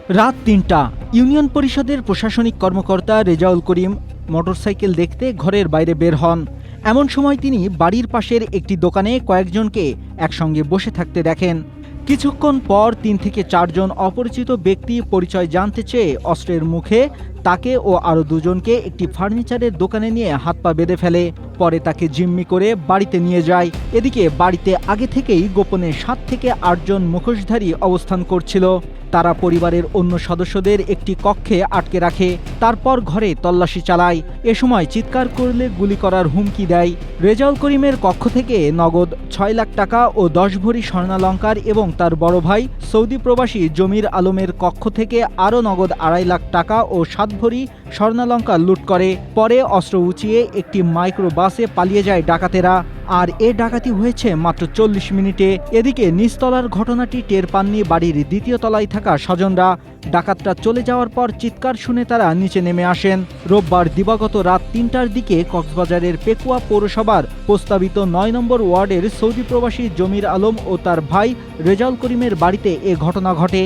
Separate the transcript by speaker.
Speaker 1: রাত ৩টা। ইউনিয়ন পরিষদের প্রশাসনিক কর্মকর্তা রেজাউল করিম মোটরসাইকেল দেখতে ঘরের বাইরে বের হন। এমন সময় তিনি বাড়ির পাশের একটি দোকানে কয়েকজনকে একসঙ্গে বসে থাকতে দেখেন। কিছুক্ষণ পর ৩ থেকে ৪ জন অপরিচিত ব্যক্তি পরিচয় জানতে চেয়ে অস্ত্রের মুখে তাকে ও আরও দুজনকে একটি ফার্নিচারের দোকানে নিয়ে হাত পা বেঁধে ফেলে। পরে তাকে জিম্মি করে বাড়িতে নিয়ে যায়। এদিকে বাড়িতে আগে থেকেই গোপনে ৭ থেকে ৮ জন মুখোশধারী অবস্থান করছিল। তারা পরিবারের অন্য সদস্যদের একটি কক্ষে আটকে রাখে, তারপর ঘরে তল্লাশি চালায়। এ সময় চিৎকার করলে গুলি করার হুমকি দেয়। রেজাউল করিমের কক্ষ থেকে নগদ ৬ লাখ টাকা ও ১০ ভরি স্বর্ণালংকার এবং তার বড় ভাই সৌদি প্রবাসী জমির আলমের কক্ষ থেকে আরও নগদ ২.৫ লাখ টাকা ও ৭ ভরি স্বর্ণালংকার লুট করে। পরে অস্ত্র উঁচিয়ে একটি মাইক্রো বাসে পালিয়ে যায় ডাকাতেরা। আর এ ডাকাতি হয়েছে মাত্র ৪০ মিনিটে। এদিকে নিচতলার ঘটনাটি টের পাননি বাড়ির দ্বিতীয় তলায় থাকা স্বজনরা। ডাকাতরা চলে যাওয়ার পর চিৎকার শুনে তারা নিচে নেমে আসেন। রোববার দিবাগত রাত ৩টার দিকে কক্সবাজারের পেকুয়া পৌরসভার প্রস্তাবিত ৯ নম্বর ওয়ার্ডের সৌদি প্রবাসী জমির আলম ও তার ভাই রেজাউল করিমের বাড়িতে এ ঘটনা ঘটে।